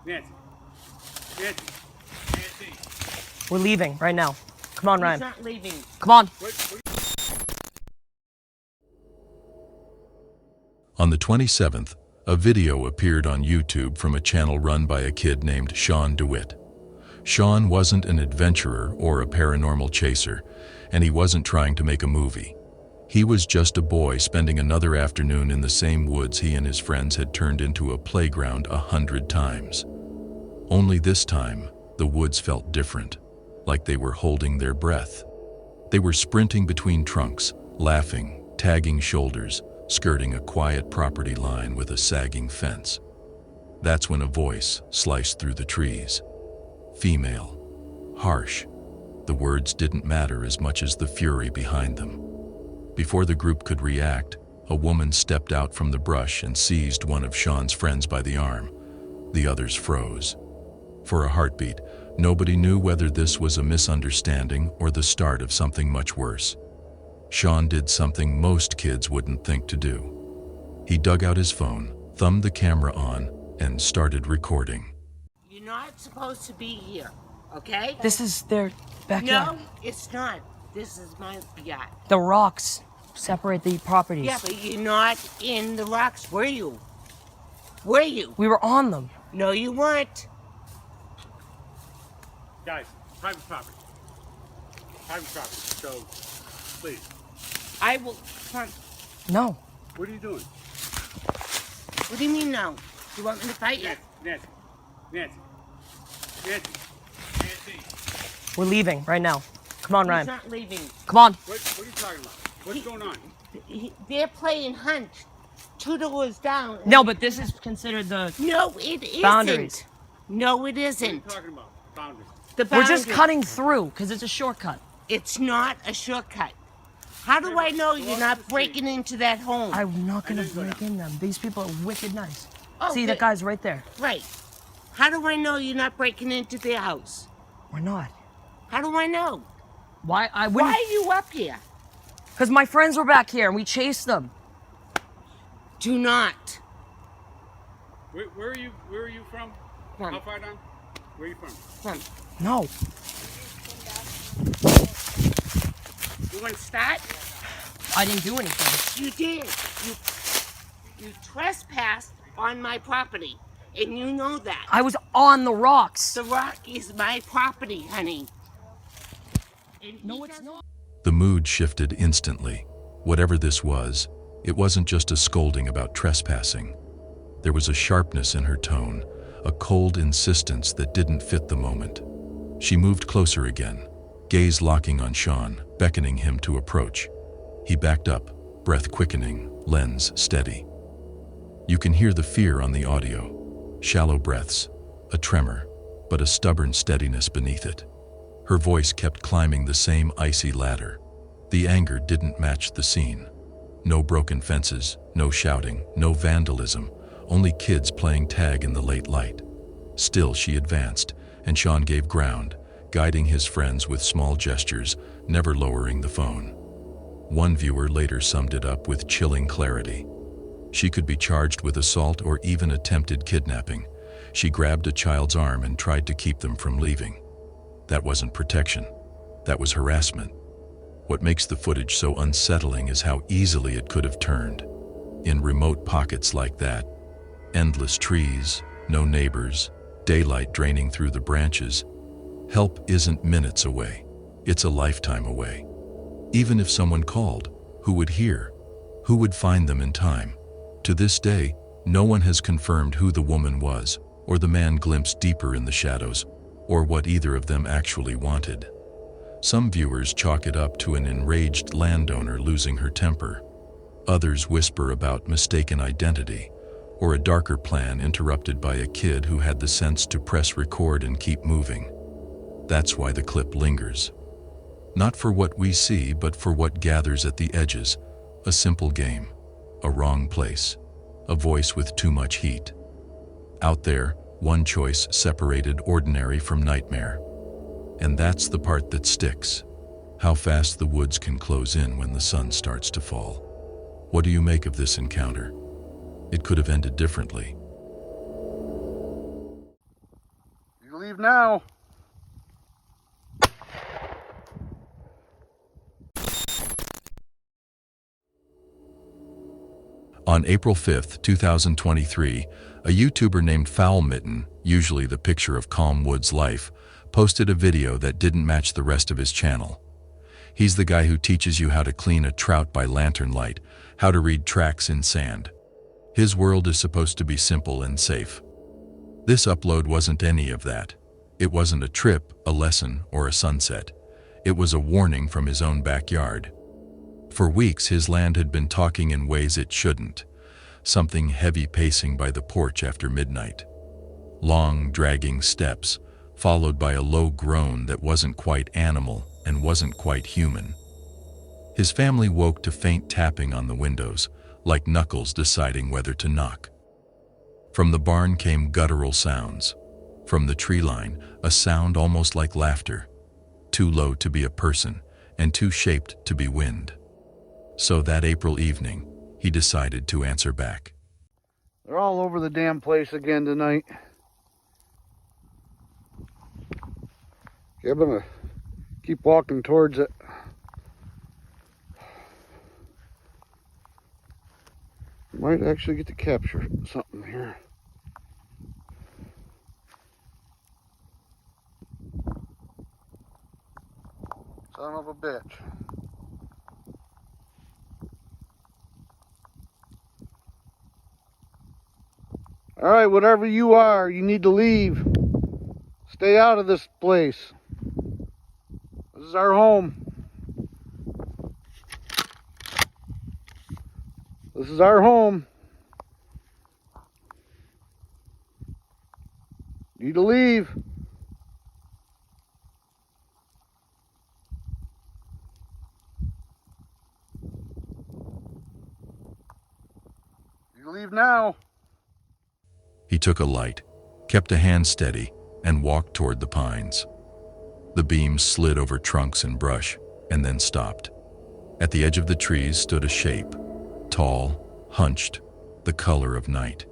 Nancy. Nancy. Nancy. We're leaving right now. Come on, Ryan. He's not leaving. Come on. On the 27th, a video appeared on YouTube from a channel run by a kid named Sean DeWitt. Sean wasn't an adventurer or a paranormal chaser, and he wasn't trying to make a movie. He was just a boy spending another afternoon in the same woods he and his friends had turned into a playground 100 times. Only this time, the woods felt different, like they were holding their breath. They were sprinting between trunks, laughing, tagging shoulders, skirting a quiet property line with a sagging fence. That's when a voice sliced through the trees. Female. Harsh. The words didn't matter as much as the fury behind them. Before the group could react, a woman stepped out from the brush and seized one of Sean's friends by the arm. The others froze. For a heartbeat, nobody knew whether this was a misunderstanding or the start of something much worse. Sean did something most kids wouldn't think to do. He dug out his phone, thumbed the camera on, and started recording. You're not supposed to be here, okay? This is their backyard. No, it's not. This is my yard. The rocks separate the properties. Yeah, but you're not in the rocks, were you? Were you? We were on them. No, you weren't. Guys, private property. Private property. So, please. I will. Come. No. What are you doing? What do you mean no? You want me to fight you? Nancy. Nancy. Nancy. Nancy. We're leaving right now. Come on, He's Ryan. not leaving. Come on. What are you talking about? What's going on? They're playing hunt. 2 doors down. No, but this is considered the No, it isn't. boundaries. No, it What are you isn't. talking about? Boundaries. The We're boundaries. just cutting through because it's a shortcut. It's not a shortcut. How do I know you're not breaking into that home? I'm not gonna I didn't go break in them. These people are wicked nice. Oh, See, that guy's right there. Right. How do I know you're not breaking into their house? We're not. How do I know? Why? I Why wouldn't. are you up here? Because my friends were back here and we chased them. Do not. Where are you? Where are you from? Come. How far down? Where are you from? Come. No. You want to start? I didn't do anything. You did. You trespassed on my property, and you know that. I was on the rocks. The rock is my property, honey. And No, he it's doesn't- not. The mood shifted instantly. Whatever this was, it wasn't just a scolding about trespassing. There was a sharpness in her tone, a cold insistence that didn't fit the moment. She moved closer again, gaze locking on Sean, beckoning him to approach. He backed up, breath quickening, lens steady. You can hear the fear on the audio. Shallow breaths, a tremor, but a stubborn steadiness beneath it. Her voice kept climbing the same icy ladder. The anger didn't match the scene. No broken fences, no shouting, no vandalism, only kids playing tag in the late light. Still, she advanced, and Sean gave ground, guiding his friends with small gestures, never lowering the phone. One viewer later summed it up with chilling clarity. She could be charged with assault or even attempted kidnapping. She grabbed a child's arm and tried to keep them from leaving. That wasn't protection. That was harassment. What makes the footage so unsettling is how easily it could have turned. In remote pockets like that, endless trees, no neighbors, daylight draining through the branches, help isn't minutes away. It's a lifetime away. Even if someone called, who would hear? Who would find them in time? To this day, no one has confirmed who the woman was, or the man glimpsed deeper in the shadows, or what either of them actually wanted. Some viewers chalk it up to an enraged landowner losing her temper. Others whisper about mistaken identity, or a darker plan interrupted by a kid who had the sense to press record and keep moving. That's why the clip lingers. Not for what we see, but for what gathers at the edges. A simple game, a wrong place, a voice with too much heat. Out there, one choice separated ordinary from nightmare. And that's the part that sticks. How fast the woods can close in when the sun starts to fall. What do you make of this encounter? It could have ended differently. leave now. On April 5th, 2023, a YouTuber named Foul Mitten, usually the picture of calm woods life, posted a video that didn't match the rest of his channel. He's the guy who teaches you how to clean a trout by lantern light, how to read tracks in sand. His world is supposed to be simple and safe. This upload wasn't any of that. It wasn't a trip, a lesson, or a sunset. It was a warning from his own backyard. For weeks, his land had been talking in ways it shouldn't. Something heavy pacing by the porch after midnight. Long, dragging steps, followed by a low groan that wasn't quite animal and wasn't quite human. His family woke to faint tapping on the windows, like knuckles deciding whether to knock. From the barn came guttural sounds. From the tree line, a sound almost like laughter. Too low to be a person, and too shaped to be wind. So that April evening, he decided to answer back. They're all over the damn place again tonight. Okay, I'm gonna keep walking towards it. Might actually get to capture something here. Son of a bitch. All right, whatever you are, you need to leave. Stay out of this place. This is our home. This is our home. You need to leave. You leave now. He took a light, kept a hand steady, and walked toward the pines. The beams slid over trunks and brush, and then stopped. At the edge of the trees stood a shape, tall, hunched, the color of night.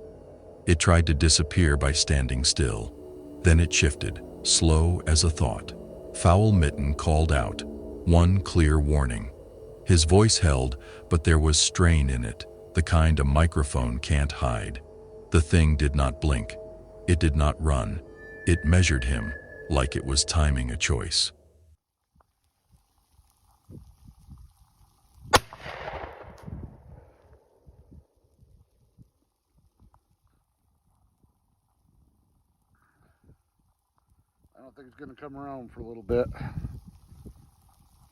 It tried to disappear by standing still. Then it shifted, slow as a thought. Foul Mitten called out, one clear warning. His voice held, but there was strain in it, the kind a microphone can't hide. The thing did not blink. It did not run. It measured him, like it was timing a choice. I don't think it's gonna come around for a little bit. I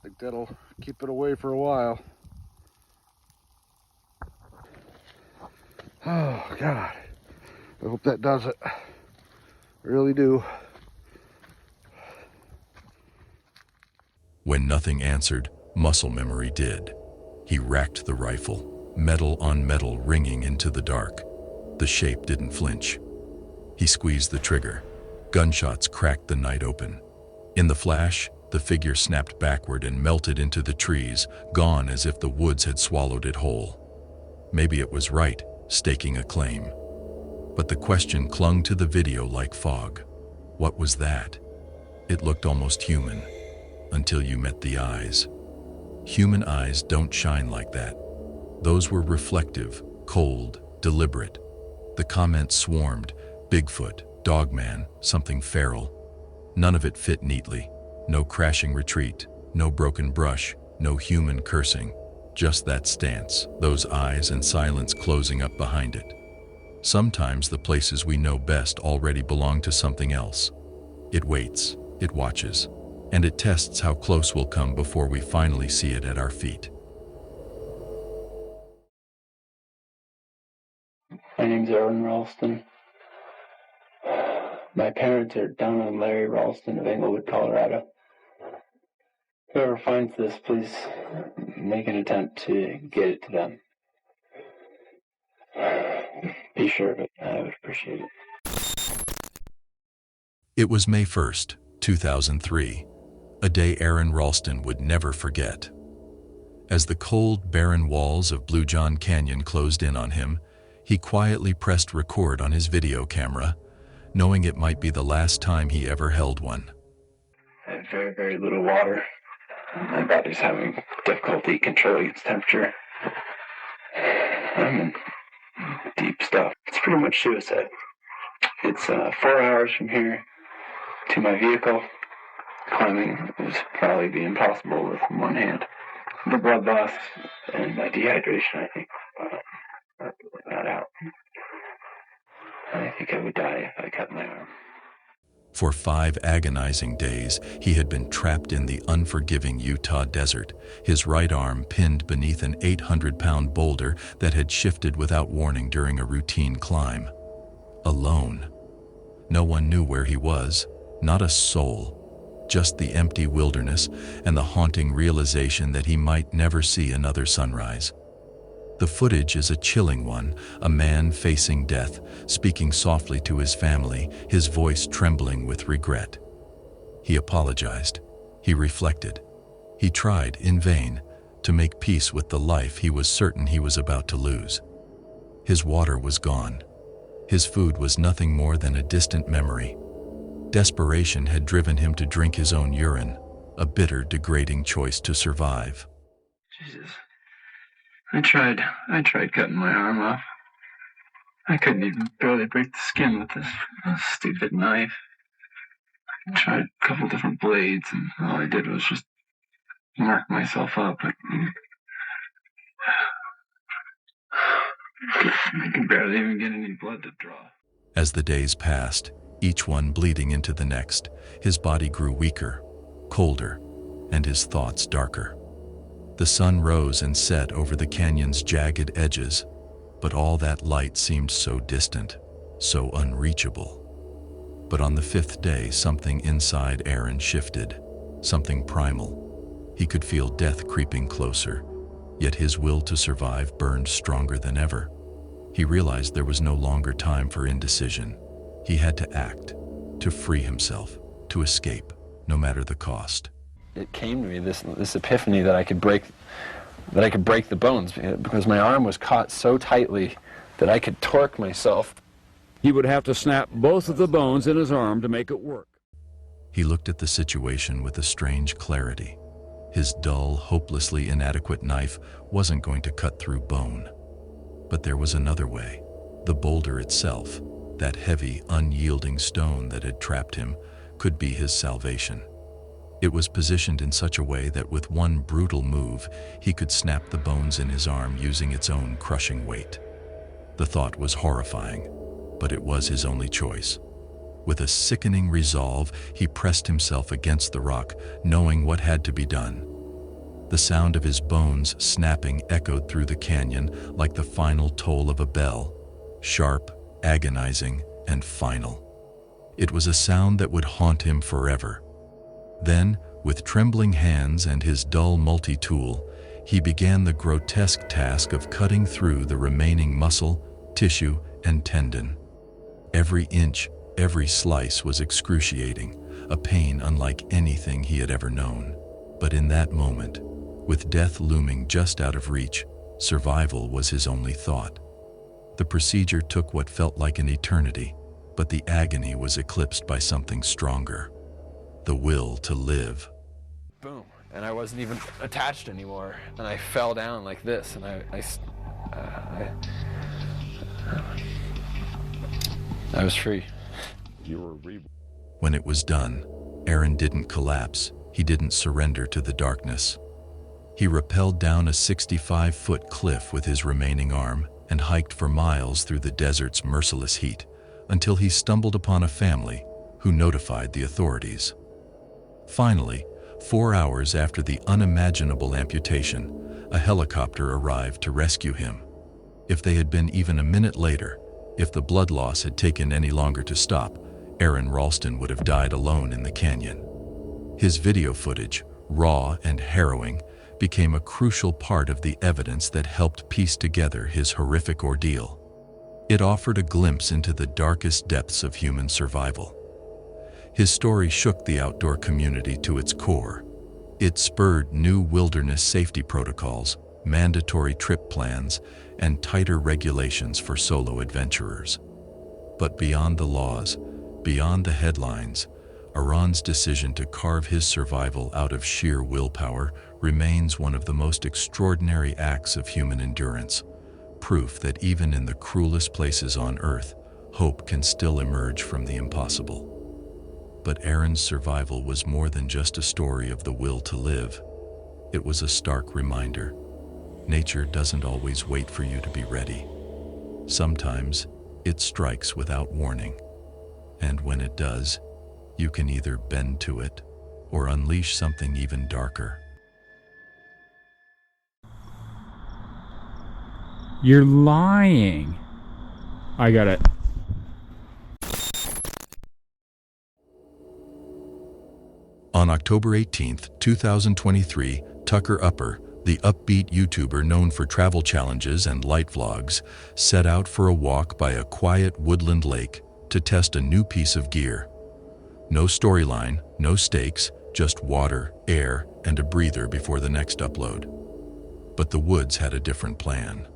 think that'll keep it away for a while. Oh, God. I hope that does it. I really do. When nothing answered, muscle memory did. He racked the rifle, metal on metal ringing into the dark. The shape didn't flinch. He squeezed the trigger. Gunshots cracked the night open. In the flash, the figure snapped backward and melted into the trees, gone as if the woods had swallowed it whole. Maybe it was right, staking a claim. But the question clung to the video like fog. What was that? It looked almost human, until you met the eyes. Human eyes don't shine like that. Those were reflective, cold, deliberate. The comments swarmed: Bigfoot, Dogman, something feral. None of it fit neatly. No crashing retreat, no broken brush, no human cursing. Just that stance, those eyes and silence closing up behind it. Sometimes the places we know best already belong to something else. It waits, it watches, and it tests how close we'll come before we finally see it at our feet. My name's Aaron Ralston. My parents are Donna and Larry Ralston of Englewood, Colorado. Whoever finds this, please make an attempt to get it to them. Be sure of it. I would appreciate it. It was May 1st, 2003, a day Aaron Ralston would never forget. As the cold, barren walls of Blue John Canyon closed in on him, he quietly pressed record on his video camera, knowing it might be the last time he ever held one. I have very, very little water. My body's having difficulty controlling its temperature. I'm in deep stuff. It's pretty much suicide. It's 4 hours from here to my vehicle. Climbing would probably be impossible with one hand. The blood loss and my dehydration, I think, are not out. I think I would die if I cut my arm. For 5 agonizing days, he had been trapped in the unforgiving Utah desert, his right arm pinned beneath an 800-pound boulder that had shifted without warning during a routine climb. Alone. No one knew where he was, not a soul, just the empty wilderness and the haunting realization that he might never see another sunrise. The footage is a chilling one, a man facing death, speaking softly to his family, his voice trembling with regret. He apologized. He reflected. He tried, in vain, to make peace with the life he was certain he was about to lose. His water was gone. His food was nothing more than a distant memory. Desperation had driven him to drink his own urine, a bitter, degrading choice to survive. Jesus. I tried cutting my arm off. I couldn't even barely break the skin with this stupid knife. I tried a couple different blades, and all I did was just mark myself up. I could barely even get any blood to draw. As the days passed, each one bleeding into the next, his body grew weaker, colder, and his thoughts darker. The sun rose and set over the canyon's jagged edges, but all that light seemed so distant, so unreachable. But on the 5th day, something inside Aaron shifted, something primal. He could feel death creeping closer, yet his will to survive burned stronger than ever. He realized there was no longer time for indecision. He had to act, to free himself, to escape, no matter the cost. It came to me, this epiphany that I could break the bones, because my arm was caught so tightly that I could torque myself. He would have to snap both of the bones in his arm to make it work. He looked at the situation with a strange clarity. His dull, hopelessly inadequate knife wasn't going to cut through bone. But there was another way. The boulder itself, that heavy, unyielding stone that had trapped him, could be his salvation. It was positioned in such a way that with one brutal move, he could snap the bones in his arm using its own crushing weight. The thought was horrifying, but it was his only choice. With a sickening resolve, he pressed himself against the rock, knowing what had to be done. The sound of his bones snapping echoed through the canyon like the final toll of a bell, sharp, agonizing, and final. It was a sound that would haunt him forever. Then, with trembling hands and his dull multi-tool, he began the grotesque task of cutting through the remaining muscle, tissue, and tendon. Every inch, every slice was excruciating, a pain unlike anything he had ever known. But in that moment, with death looming just out of reach, survival was his only thought. The procedure took what felt like an eternity, but the agony was eclipsed by something stronger. The will to live. Boom. And I wasn't even attached anymore. And I fell down like this, and I was free. When it was done, Aaron didn't collapse. He didn't surrender to the darkness. He rappelled down a 65-foot cliff with his remaining arm and hiked for miles through the desert's merciless heat until he stumbled upon a family who notified the authorities. Finally, 4 hours after the unimaginable amputation, a helicopter arrived to rescue him. If they had been even a minute later, if the blood loss had taken any longer to stop, Aaron Ralston would have died alone in the canyon. His video footage, raw and harrowing, became a crucial part of the evidence that helped piece together his horrific ordeal. It offered a glimpse into the darkest depths of human survival. His story shook the outdoor community to its core. It spurred new wilderness safety protocols, mandatory trip plans, and tighter regulations for solo adventurers. But beyond the laws, Beyond the headlines, Aaron's decision to carve his survival out of sheer willpower remains one of the most extraordinary acts of human endurance, proof that even in the cruelest places on Earth, hope can still emerge from the impossible. But Aaron's survival was more than just a story of the will to live. It was a stark reminder. Nature doesn't always wait for you to be ready. Sometimes it strikes without warning. And when it does, you can either bend to it or unleash something even darker. You're lying. I got it. On October 18, 2023, Tucker Upper, the upbeat YouTuber known for travel challenges and light vlogs, set out for a walk by a quiet woodland lake to test a new piece of gear. No storyline, no stakes, just water, air, and a breather before the next upload. But the woods had a different plan.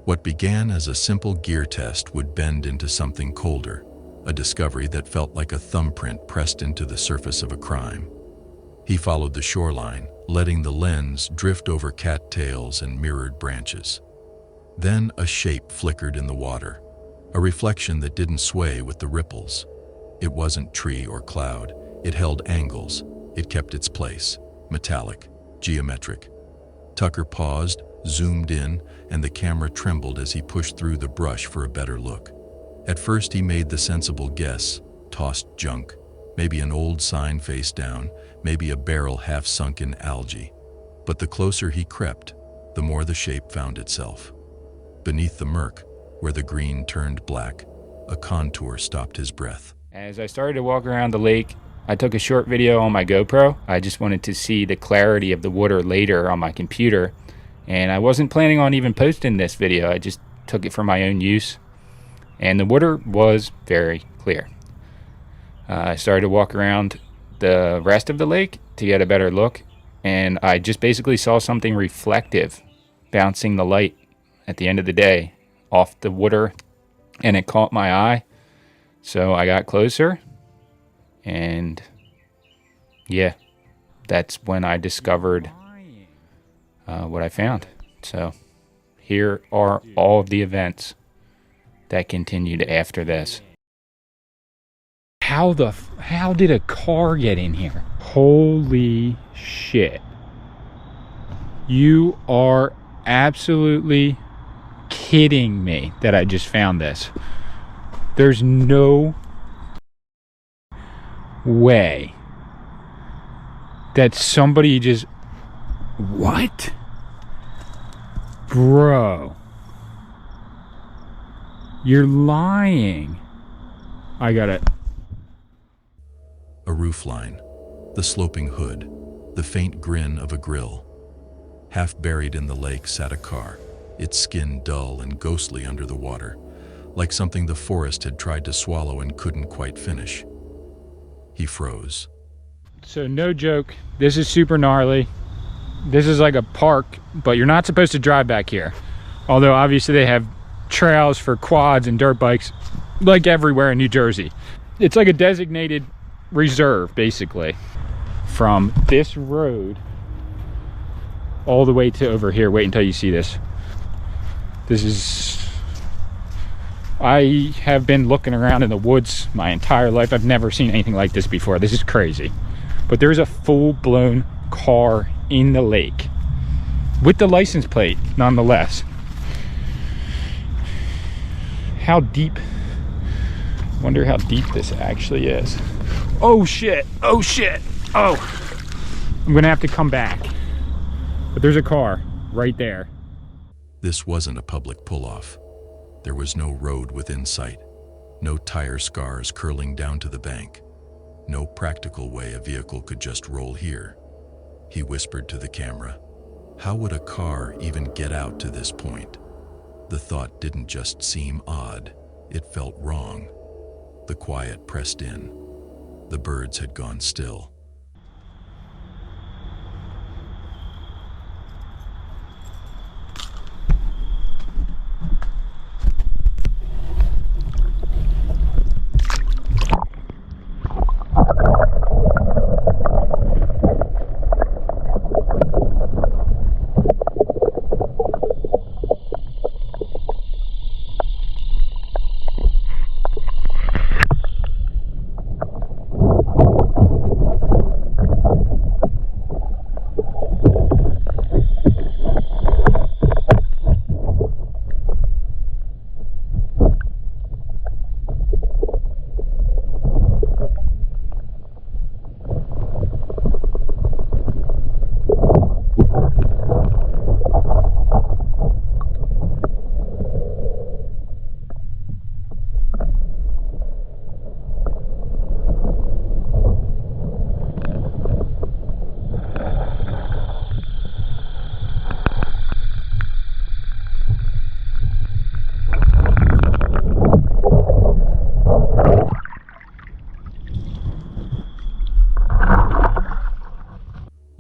What began as a simple gear test would bend into something colder, a discovery that felt like a thumbprint pressed into the surface of a crime. He followed the shoreline, letting the lens drift over cattails and mirrored branches. Then a shape flickered in the water, a reflection that didn't sway with the ripples. It wasn't tree or cloud. It held angles. It kept its place, metallic, geometric. Tucker paused, zoomed in, and the camera trembled as he pushed through the brush for a better look. At first he made the sensible guess, tossed junk, maybe an old sign face down, maybe a barrel half-sunk in algae. But the closer he crept, the more the shape found itself. Beneath the murk, where the green turned black, a contour stopped his breath. As I started to walk around the lake, I took a short video on my GoPro. I just wanted to see the clarity of the water later on my computer. And I wasn't planning on even posting this video. I just took it for my own use. And the water was very clear. I started to walk around the rest of the lake to get a better look. And I just basically saw something reflective bouncing the light at the end of the day off the water. And it caught my eye. So I got closer. And yeah, that's when I discovered what I found. So here are all of the events that continued after this. How did a car get in here? Holy shit. You are absolutely kidding me that I just found this. There's no way that somebody just... What? Bro. You're lying. I got it. A roofline, the sloping hood, the faint grin of a grill. Half buried in the lake sat a car, its skin dull and ghostly under the water, like something the forest had tried to swallow and couldn't quite finish. He froze. So no joke, this is super gnarly. This is like a park, but you're not supposed to drive back here. Although obviously they have trails for quads and dirt bikes like everywhere in New Jersey. It's like a designated reserve, basically. From this road all the way to over here. Wait until you see this. This is... I have been looking around in the woods my entire life. I've never seen anything like this before. This is crazy. But there's a full-blown car in the lake with the license plate, nonetheless. How deep? Wonder how deep this actually is. Oh shit! Oh shit! Oh! I'm gonna have to come back. But there's a car right there. This wasn't a public pull-off. There was no road within sight, no tire scars curling down to the bank, no practical way a vehicle could just roll here. He whispered to the camera, how would a car even get out to this point? The thought didn't just seem odd, it felt wrong. The quiet pressed in. The birds had gone still.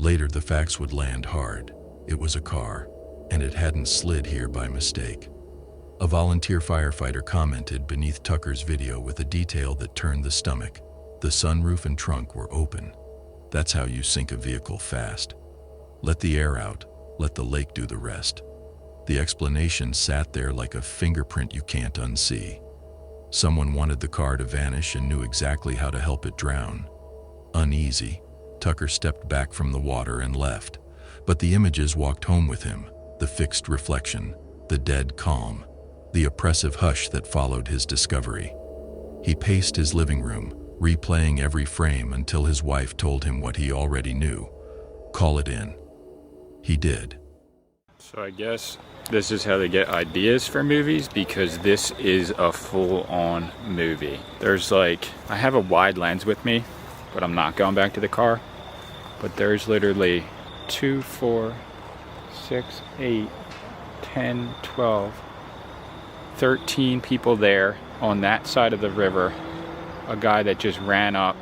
Later, the facts would land hard. It was a car, and it hadn't slid here by mistake. A volunteer firefighter commented beneath Tucker's video with a detail that turned the stomach. The sunroof and trunk were open. That's how you sink a vehicle fast. Let the air out, let the lake do the rest. The explanation sat there like a fingerprint you can't unsee. Someone wanted the car to vanish and knew exactly how to help it drown. Uneasy, Tucker stepped back from the water and left. But the images walked home with him, the fixed reflection, the dead calm, the oppressive hush that followed his discovery. He paced his living room, replaying every frame until his wife told him what he already knew. Call it in. He did. So I guess this is how they get ideas for movies, because this is a full-on movie. There's like, I have a wide lens with me, but I'm not going back to the car. But there's literally 2, 4, 6, 8, 10, 12, 13 people there on that side of the river. A guy that just ran up.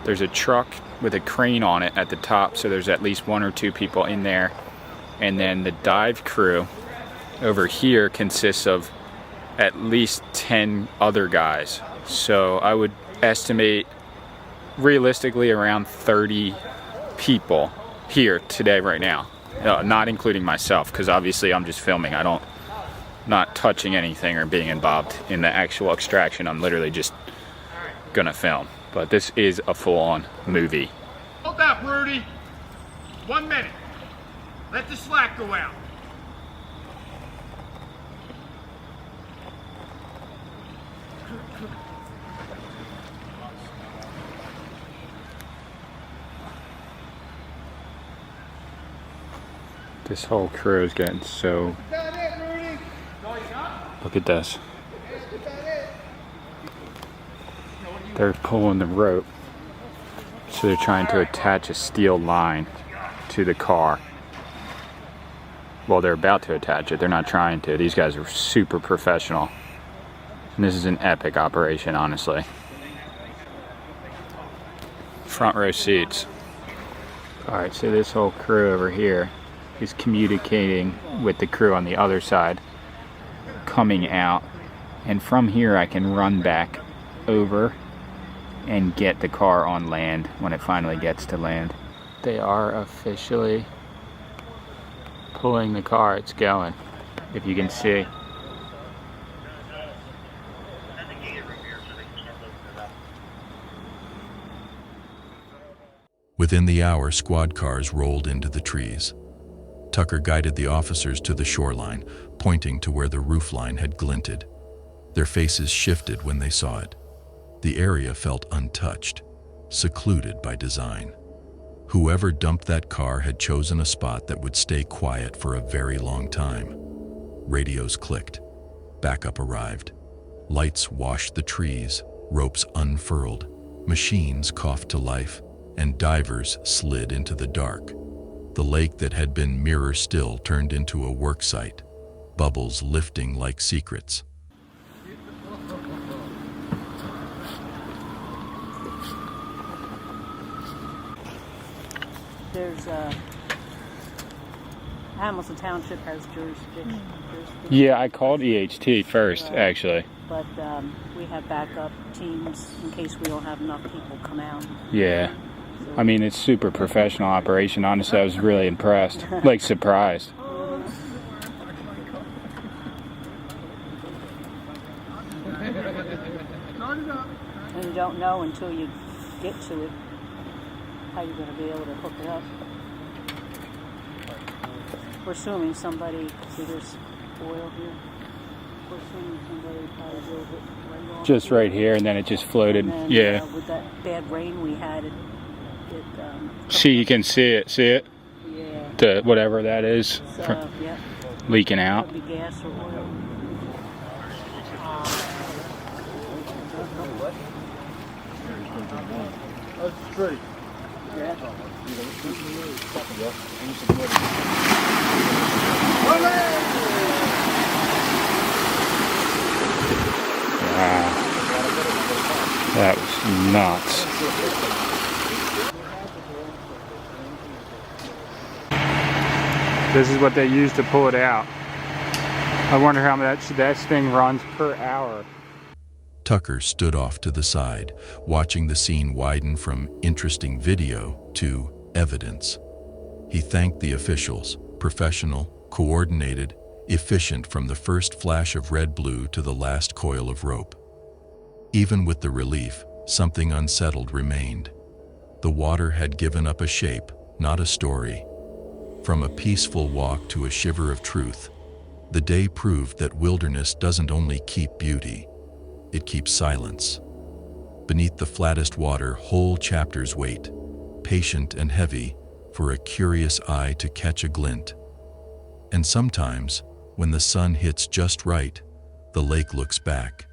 There's a truck with a crane on it at the top, so there's at least 1 or 2 people in there. And then the dive crew over here consists of at least 10 other guys. So I would estimate realistically around 30 people here today right now. Not including myself, because obviously I'm just filming. Not touching anything or being involved in the actual extraction. I'm literally just gonna film. But this is a full-on movie. Hold up, Rudy. 1 minute. Let the slack go out. This whole crew is getting so... Look at this. They're pulling the rope. So they're trying to attach a steel line to the car. Well, they're about to attach it. They're not trying to. These guys are super professional. And this is an epic operation, honestly. Front row seats. Alright, so this whole crew over here is communicating with the crew on the other side, coming out. And from here I can run back over and get the car on land when it finally gets to land. They are officially pulling the car. It's going, if you can see. Within the hour, squad cars rolled into the trees. Tucker guided the officers to the shoreline, pointing to where the roofline had glinted. Their faces shifted when they saw it. The area felt untouched, secluded by design. Whoever dumped that car had chosen a spot that would stay quiet for a very long time. Radios clicked. Backup arrived. Lights washed the trees, ropes unfurled, machines coughed to life, and divers slid into the dark. The lake that had been mirror still turned into a work site, bubbles lifting like secrets. There's Hamilton Township has jurisdiction. Yeah, I called EHT first, actually. But we have backup teams in case we don't have enough people come out. Yeah. I mean, it's super professional operation. Honestly, I was really impressed. Like, surprised. And you don't know until you get to it how you're going to be able to hook it up. We're assuming somebody, see there's oil here. We're assuming somebody probably drove it right off. Just right here, and then it just floated. And then, yeah. With that bad rain we had, See, you can see it. See it? Yeah. The whatever that is, yeah. leaking out. Could be gas or oil. That's straight. Wow. That was nuts. This is what they use to pull it out. I wonder how much that thing runs per hour. Tucker stood off to the side, watching the scene widen from interesting video to evidence. He thanked the officials, professional, coordinated, efficient from the first flash of red-blue to the last coil of rope. Even with the relief, something unsettled remained. The water had given up a shape, not a story. From a peaceful walk to a shiver of truth, the day proved that wilderness doesn't only keep beauty, it keeps silence. Beneath the flattest water, whole chapters wait, patient and heavy, for a curious eye to catch a glint. And sometimes, when the sun hits just right, the lake looks back,